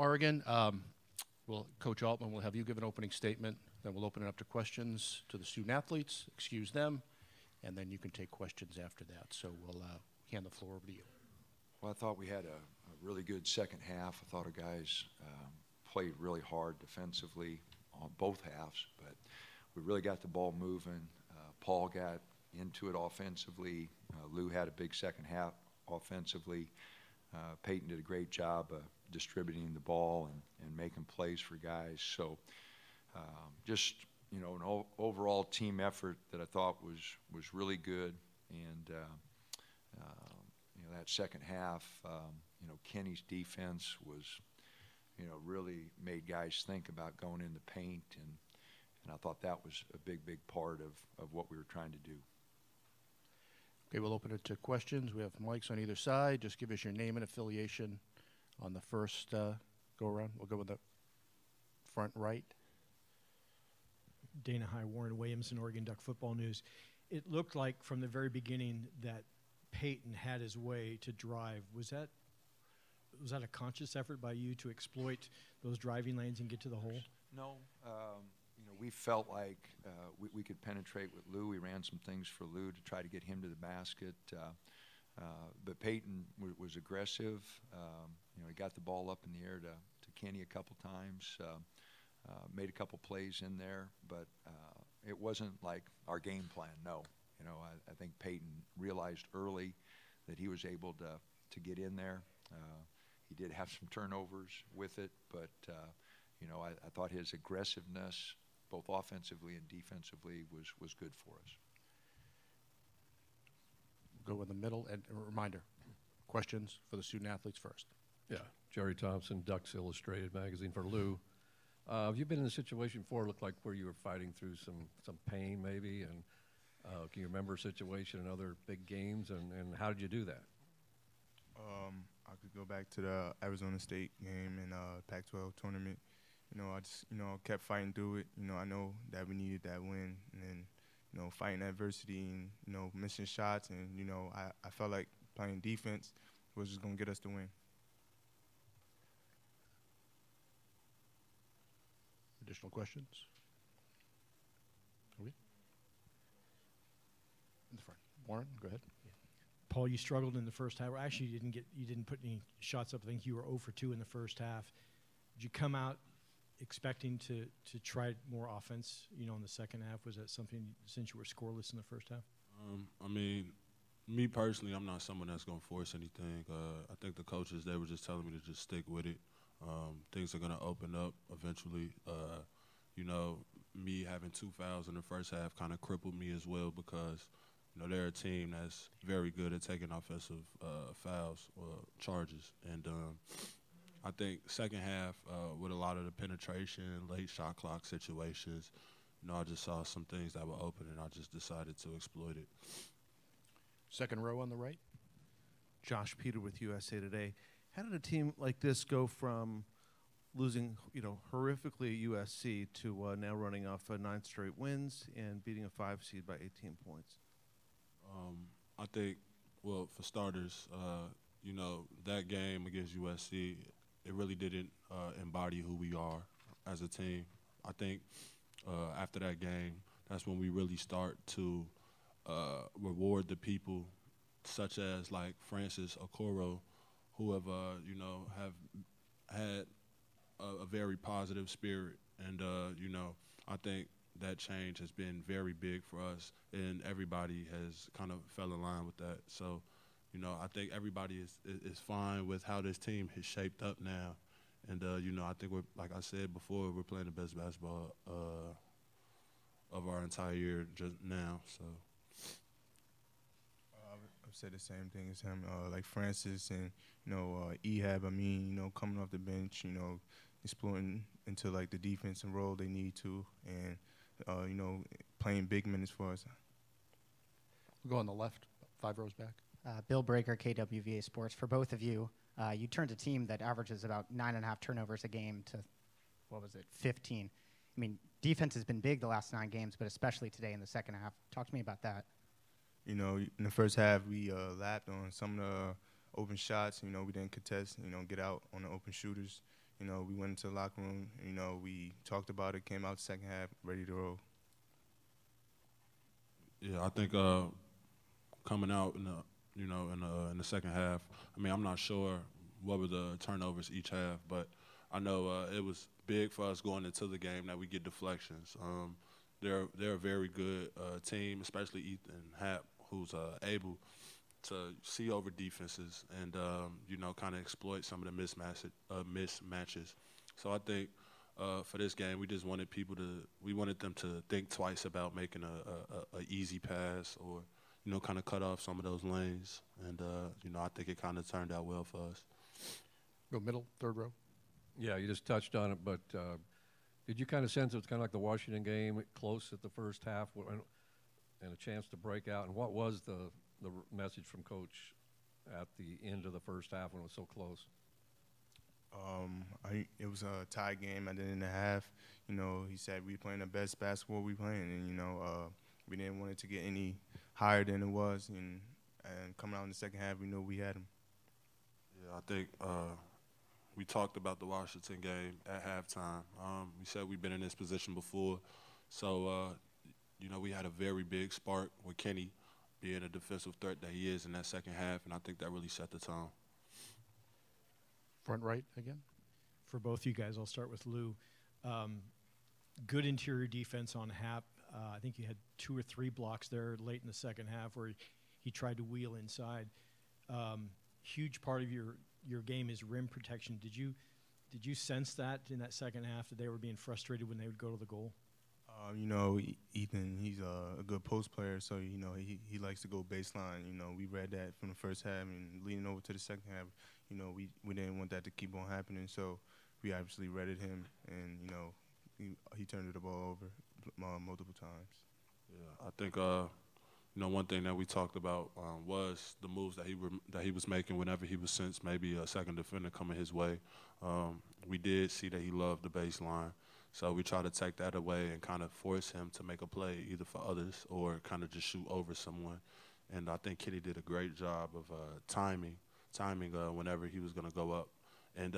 Oregon. Coach Altman will have you give an opening statement. Then we'll open it up to questions to the student athletes, excuse them, and then you can take questions after that. So we'll hand the floor over to you. Well, I thought we had a really good second half. I thought our guys played really hard defensively on both halves, but we really got the ball moving. Paul got into it offensively. Lou had a big second half offensively. Peyton did a great job distributing the ball and making plays for guys. So just, you know, an overall team effort that I thought was really good. And, you know, that second half, you know, Kenny's defense was, you know, really made guys think about going in the paint. And I thought that was a big, big part of what we were trying to do. Okay, we'll open it to questions. We have mics on either side. Just give us your name and affiliation on the first go-around. We'll go with the front right. Dana High, Warren Williamson, Oregon Duck Football News. It looked like from the very beginning that Peyton had his way to drive. Was that a conscious effort by you to exploit those driving lanes and get to the hole? No. You know, we felt like we could penetrate with Lou. We ran some things for Lou to try to get him to the basket. But Peyton was aggressive. You know, he got the ball up in the air to Kenny a couple times, made a couple plays in there. But it wasn't like our game plan, no. You know, I think Peyton realized early that he was able to get in there. He did have some turnovers with it, but, you know, I thought his aggressiveness, both offensively and defensively, was good for us. Go in the middle. And a reminder, questions for the student athletes first. Yeah, Jerry Thompson, Ducks Illustrated magazine for Lou. Have you been in a situation before, it looked like where you were fighting through some pain maybe, and can you remember a situation in other big games, and how did you do that? I could go back to the Arizona State game in Pac-12 tournament. You know, I just, you know, kept fighting through it. You know, I know that we needed that win, and then, you know, fighting adversity and, you know, missing shots, and, you know, I felt like playing defense was just going to get us the win. Additional questions? Are we? In the front. Warren, go ahead. Paul, you struggled in the first half. Actually, you didn't put any shots up. I think you were 0 for 2 in the first half. Did you come out expecting to try more offense, you know, in the second half? Was that something, since you were scoreless in the first half? I mean, me personally, I'm not someone that's going to force anything. I think the coaches, they were just telling me to just stick with it. Things are going to open up eventually. You know, me having 2 fouls in the first half kind of crippled me as well, because, you know, they're a team that's very good at taking offensive fouls or charges. And I think second half, with a lot of the penetration, late shot clock situations, you know, I just saw some things that were open, and I just decided to exploit it. Second row on the right. Josh Peter with USA Today. How did a team like this go from losing, you know, horrifically at USC to now running off 9 straight wins and beating a 5 seed by 18 points? I think, well, for starters, you know, that game against USC, it really didn't embody who we are as a team. I think after that game, that's when we really start to reward the people such as like Francis Okoro, who have, you know, have had a very positive spirit. And, you know, I think that change has been very big for us, and everybody has kind of fell in line with that. So, you know, I think everybody is fine with how this team is shaped up now. And, you know, I think we're, like I said before, we're playing the best basketball of our entire year just now. So I've said the same thing as him. Like Francis and, you know, Ehab, I mean, you know, coming off the bench, you know, exploiting into, like, the defensive role they need to, and, you know, playing big minutes for us. We'll go on the left, 5 rows back. Bill Breaker, KWVA Sports. For both of you, you turned a team that averages about 9.5 turnovers a game to, 15. I mean, defense has been big the last 9 games, but especially today in the second half. Talk to me about that. You know, in the first half, we lapped on some of the open shots. You know, we didn't contest, you know, get out on the open shooters. you know, we went into the locker room, you know, we talked about it, came out the second half, ready to roll. Yeah, I think coming out in the second half. I mean, I'm not sure what were the turnovers each half, but I know it was big for us going into the game that we get deflections. They're a very good team, especially Ethan Happ, who's able to see over defenses and kind of exploit some of the mismatches. So I think for this game, we just wanted them to think twice about making a easy pass or kind of cut off some of those lanes. And I think it kind of turned out well for us. Go middle, third row. Yeah, you just touched on it, but did you kind of sense it was kind of like the Washington game, close at the first half, and a chance to break out? And what was the message from Coach at the end of the first half when it was so close? It was a tie game at the end of the half. You know, he said we playing the best basketball we playing, and we didn't want it to get any higher than it was. And coming out in the second half, we knew we had him. Yeah, I think we talked about the Washington game at halftime. We said we've been in this position before, so we had a very big spark with Kenny being a defensive threat that he is in that second half, and I think that really set the tone. Front right again. For both you guys, I'll start with Lou. Good interior defense on Happ. I think you had 2 or 3 blocks there late in the second half where he tried to wheel inside. Huge part of your game is rim protection. Did you sense that in that second half that they were being frustrated when they would go to the goal? Ethan, he's a good post player, so he likes to go baseline. We read that from the first half, and leading over to the second half, we didn't want that to keep on happening, so we obviously read him, and he turned the ball over multiple times. Yeah, I think one thing that we talked about was the moves that he was making whenever he was sensed maybe a second defender coming his way. We did see that he loved the baseline. So we try to take that away and kind of force him to make a play either for others or kind of just shoot over someone. And I think Kenny did a great job of timing whenever he was going to go up. And,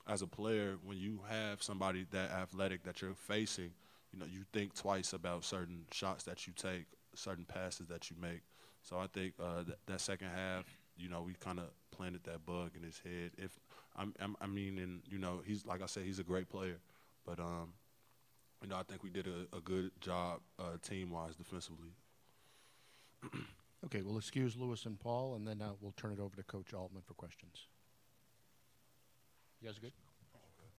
as a player, when you have somebody that athletic that you're facing, you think twice about certain shots that you take, certain passes that you make. So I think that second half, we kind of planted that bug in his head. He's, like I said, he's a great player, but I think we did a good job team-wise defensively. Okay, we'll excuse Lewis and Paul, and then we'll turn it over to Coach Altman for questions. You guys good?